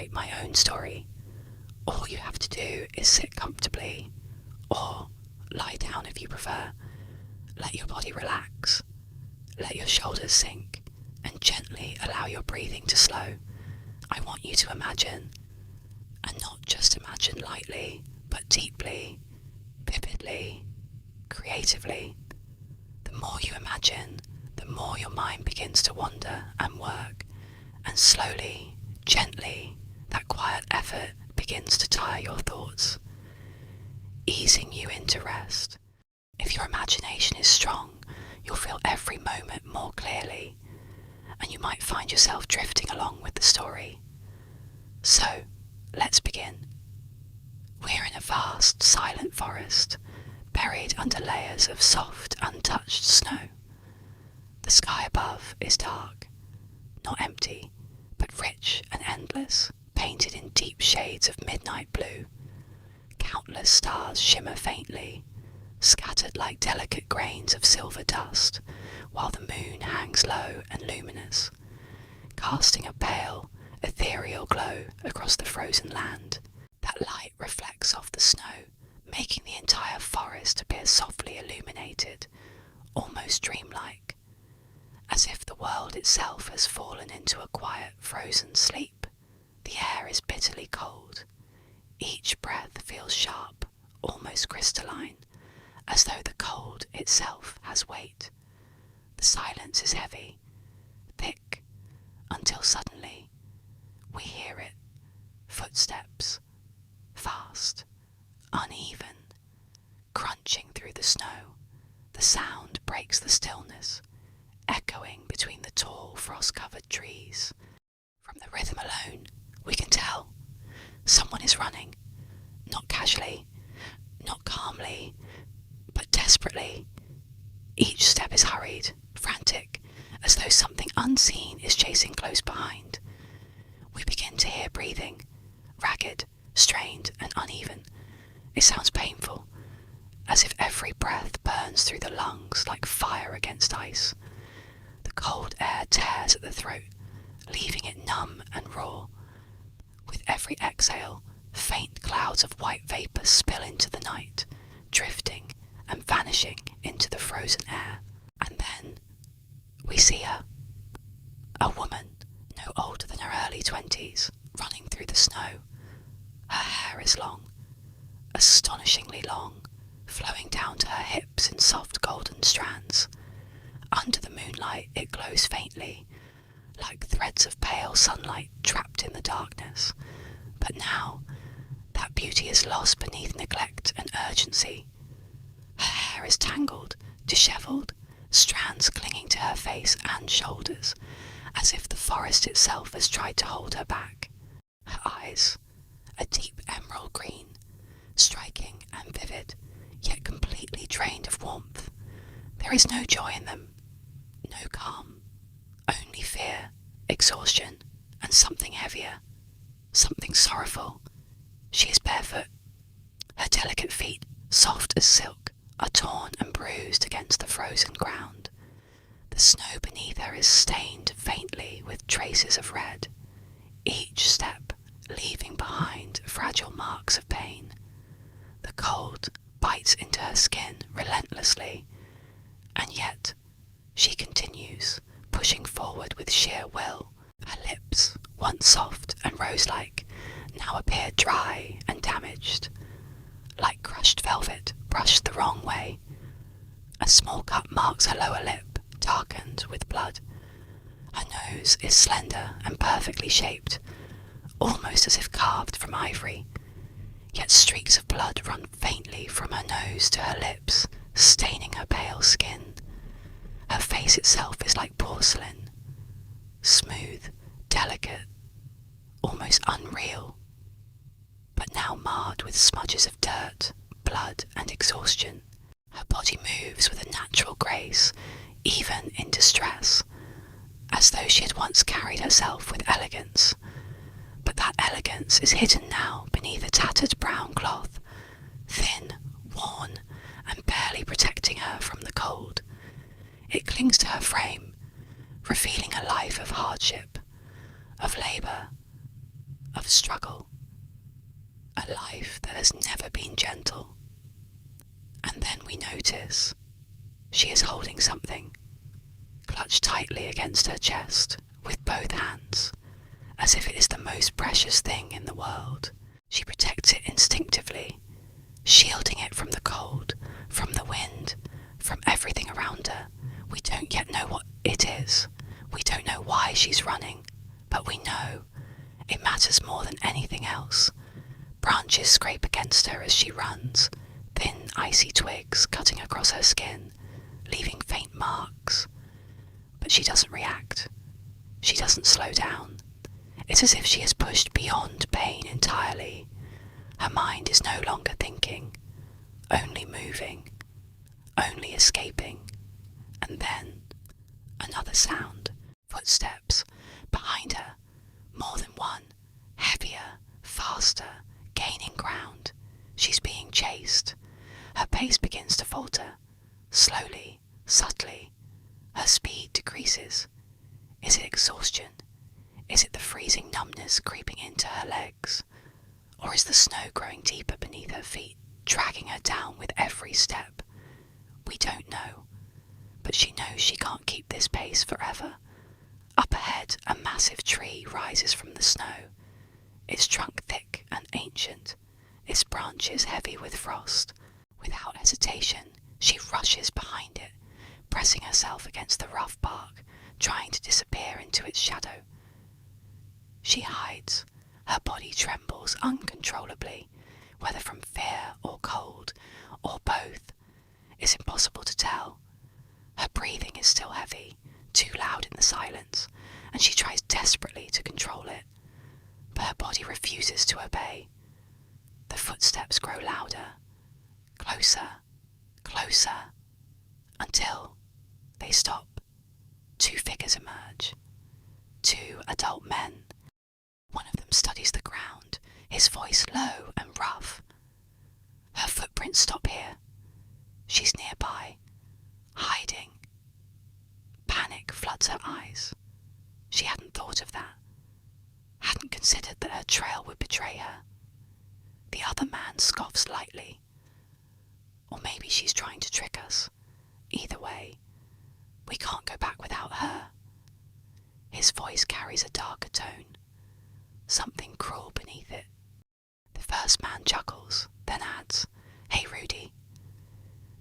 narrate my own story. All you have to do is sit comfortably, or lie down if you prefer. Let your body relax, let your shoulders sink, and gently allow your breathing to slow. I want you to imagine, and not just imagine lightly, but deeply, vividly, creatively. The more you imagine, the more your mind begins to wander and work, and slowly, gently, that quiet effort begins to tire your thoughts, easing you into rest. If your imagination is strong, you'll feel every moment more clearly, and you might find yourself drifting along with the story. So, let's begin. We're in a vast, silent forest, buried under layers of soft, untouched snow. The sky above is dark, not empty, but rich and endless, painted in deep shades of midnight blue. Countless stars shimmer faintly, scattered like delicate grains of silver dust, while the moon hangs low and luminous, casting a pale, ethereal glow across the frozen land. That light reflects off the snow, making the entire forest appear softly illuminated, almost dreamlike, as if the world itself has fallen into a quiet, frozen sleep. The air is bitterly cold. Each breath feels sharp, almost crystalline, as though the cold itself has weight. The silence is heavy, thick, until suddenly we hear it. Footsteps, fast, uneven, crunching through the snow. The sound breaks the stillness, echoing between the tall, frost-covered trees. From the rhythm alone, we can tell someone is running, not casually, not calmly, but desperately. Each step is hurried, frantic, as though something unseen is chasing close behind. We begin to hear breathing, ragged, strained, and uneven. It sounds painful, as if every breath burns through the lungs like fire against ice. The cold air tears at the throat, leaving it numb and raw. With every exhale, faint clouds of white vapour spill into the night, drifting and vanishing into the frozen air. And then we see her. A woman, no older than her early 20s, running through the snow. Her hair is long, astonishingly long, flowing down to her hips in soft golden strands. Under the moonlight it glows faintly, like threads of pale sunlight trapped in the darkness. But now, that beauty is lost beneath neglect and urgency. Her hair is tangled, dishevelled, strands clinging to her face and shoulders, as if the forest itself has tried to hold her back. Her eyes, a deep emerald green, striking and vivid, yet completely drained of warmth. There is no joy in them, no calm, only fear, exhaustion, and something heavier, something sorrowful. She is barefoot. Her delicate feet, soft as silk, are torn and bruised against the frozen ground. The snow beneath her is stained faintly with traces of red, each step leaving behind fragile marks of pain. The cold bites into her skin relentlessly, and yet she continues, pushing forward with sheer will. Her lips, once soft and rose-like, now appear dry and damaged, like crushed velvet brushed the wrong way. A small cut marks her lower lip, darkened with blood. Her nose is slender and perfectly shaped, almost as if carved from ivory, yet streaks of blood run faintly from her nose to her lips, staining her pale skin. Her face itself is like porcelain, smooth, delicate, almost unreal, but now marred with smudges of dirt, blood, and exhaustion. Her body moves with a natural grace, even in distress, as though she had once carried herself with elegance. But that elegance is hidden now beneath a tattered brown cloth, thin, worn, and barely protecting her from the cold. It clings to her frame, revealing a life of hardship, of labour, of struggle, a life that has never been gentle. And then we notice she is holding something, clutched tightly against her chest with both hands, as if it is the most precious thing in the world. She protects it instinctively, shielding it from the cold, from the wind, from everything around her. We don't yet know what it is. We don't know why she's running, but we know it matters more than anything else. Branches scrape against her as she runs, thin icy twigs cutting across her skin, leaving faint marks. But she doesn't react. She doesn't slow down. It's as if she has pushed beyond pain entirely. Her mind is no longer thinking, only moving, only escaping. And then another sound, footsteps behind her, more than one, heavier, faster, gaining ground. She's being chased. Her pace begins to falter, slowly, subtly. Her speed decreases. Is it exhaustion? Is it the freezing numbness creeping into her legs? Or is the snow growing deeper beneath her feet, dragging her down with every step? We don't know, but she knows she can't keep this pace forever. Up ahead, a massive tree rises from the snow, its trunk thick and ancient, its branches heavy with frost. Without hesitation, she rushes behind it, pressing herself against the rough bark, trying to disappear into its shadow. She hides. Her body trembles uncontrollably, whether from fear or cold, or both. It's impossible to tell. Her breathing is still heavy, too loud in the silence, and she tries desperately to control it. But her body refuses to obey. The footsteps grow louder, closer, closer, until they stop. Two figures emerge. Two adult men. One of them studies the ground, his voice low and rough. Her footprints stop here. She's nearby, hiding. Panic floods her eyes. She hadn't thought of that, hadn't considered that her trail would betray her. The other man scoffs lightly. Or maybe she's trying to trick us. Either way, we can't go back without her. His voice carries a darker tone, something cruel beneath it. The first man chuckles, then adds, "Hey Rudy,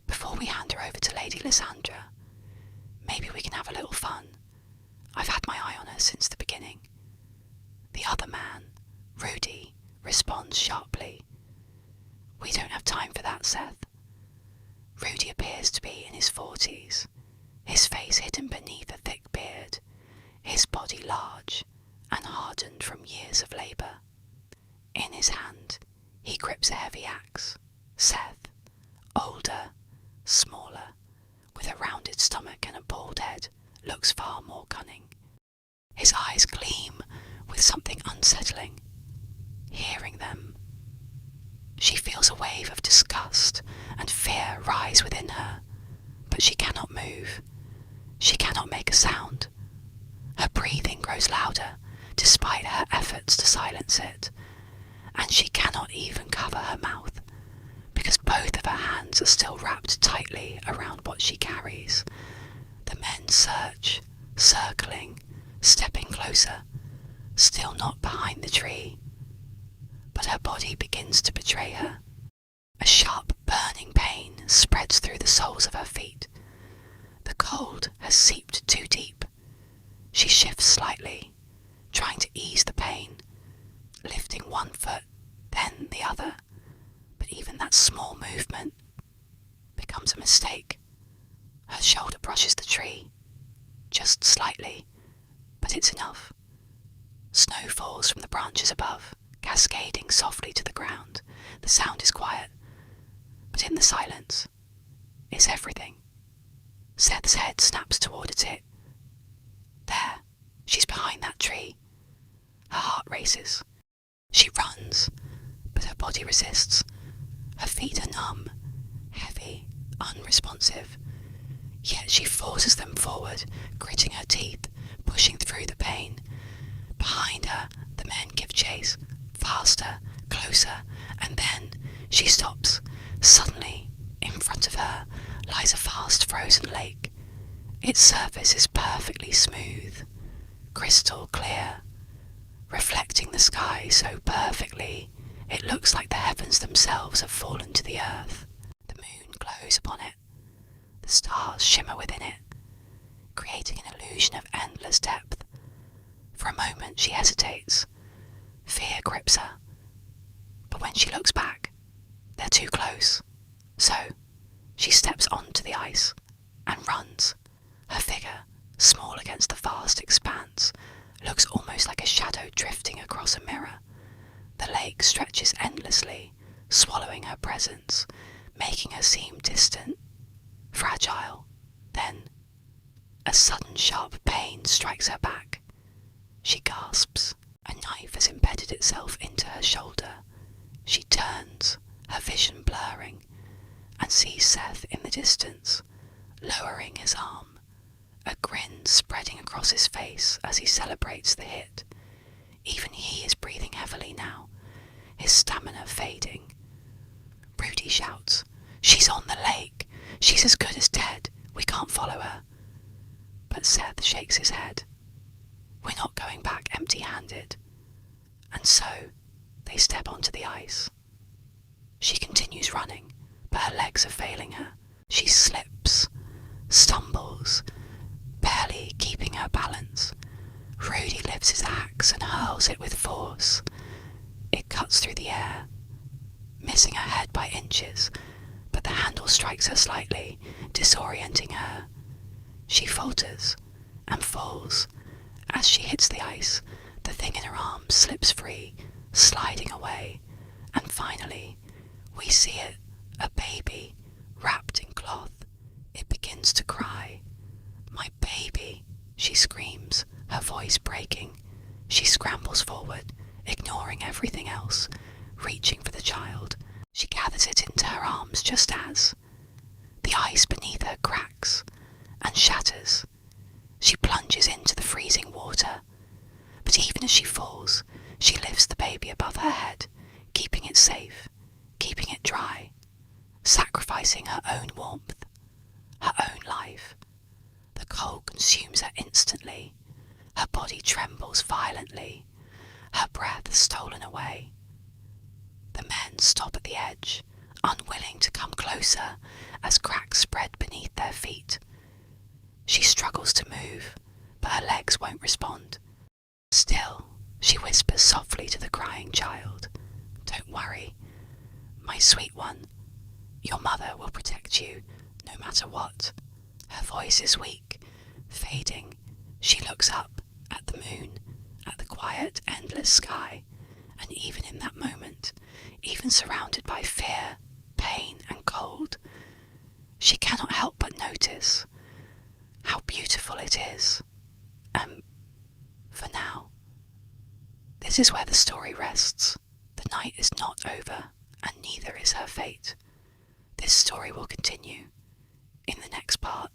before we hand her over to Lady Lysandra, maybe we can have a little fun. I've had my eye on her since the beginning." The other man, Rudy, responds sharply, "We don't have time for that, Seth." Rudy appears to be in his 40s, his face hidden beneath a thick beard, his body large and hardened from years of labour. In his hand, he grips a heavy axe. Seth, older, smaller, with a rounded stomach and a bald head, looks far more cunning. His eyes gleam with something unsettling. Hearing them, she feels a wave of disgust and fear rise within her, but she cannot move. She cannot make a sound. Her breathing grows louder, despite her efforts to silence it, and she cannot even cover her mouth, because both of her hands are still wrapped tightly around what she carries. The men search, circling, stepping closer, still not behind the tree. But her body begins to betray her. A sharp, burning pain spreads through the soles of her feet. The cold has seeped too deep. She shifts slightly, trying to ease the pain, lifting one foot, then the other. But even that small movement becomes a mistake. Her shoulder brushes the tree, just slightly, but it's enough. Snow falls from the branches above, cascading softly to the ground. The sound is quiet, but in the silence is everything. Seth's head snaps towards it. There, she's behind that tree. Her heart races. She runs, but her body resists. Her feet are numb, heavy, unresponsive. Yet she forces them forward, gritting her teeth, pushing through the pain. Behind her, the men give chase, faster, closer, and then she stops. Suddenly, in front of her, lies a vast frozen lake. Its surface is perfectly smooth, crystal clear, reflecting the sky so perfectly it looks like the heavens themselves have fallen to the earth. The moon glows upon it. The stars shimmer within it, creating an illusion of endless depth. For a moment she hesitates. Fear grips her. But when she looks back, they're too close. So, she steps onto the ice and runs. Her figure, small against the vast expanse, looks almost like a shadow drifting across a mirror. The lake stretches endlessly, swallowing her presence, making her seem distant, fragile. Then, a sudden sharp pain strikes her back. She gasps. A knife has embedded itself into her shoulder. She turns, her vision blurring, and sees Seth in the distance, lowering his arm, a grin spreading across his face as he celebrates the hit. Even he is breathing heavily now, his stamina fading. Rudy shouts, "She's on the lake! She's as good as dead! We can't follow her!" But Seth shakes his head. "We're not going back empty-handed." And so, they step onto the ice. She continues running, but her legs are failing her. She slips, stumbles, barely keeping her balance. Rudy lifts his axe and hurls it with force. It cuts through the air, missing her head by inches, but the handle strikes her slightly, disorienting her. She falters and falls. As she hits the ice, the thing in her arm slips free, sliding away, and finally, we see it, a baby, wrapped in cloth. It begins to cry. "My baby," she screams, her voice breaking. She scrambles forward, ignoring everything else, reaching for the child. She gathers it into her arms just as the ice beneath her cracks and shatters. She plunges into the freezing water, but even as she falls, she lifts the baby above her head, keeping it safe, keeping it dry, sacrificing her own warmth, her own life. The cold consumes her instantly. Her body trembles violently, her breath stolen away. The men stop at the edge, unwilling to come closer as cracks spread beneath their feet. She struggles to move, but her legs won't respond. Still, she whispers softly to the crying child, "Don't worry, my sweet one. Your mother will protect you, no matter what." Her voice is weak, fading. She looks up at the moon, at the quiet, endless sky, and even in that moment, even surrounded by fear, pain, and cold, she cannot help but notice how beautiful it is. For now, this is where the story rests. The night is not over, and neither is her fate. This story will continue in the next part.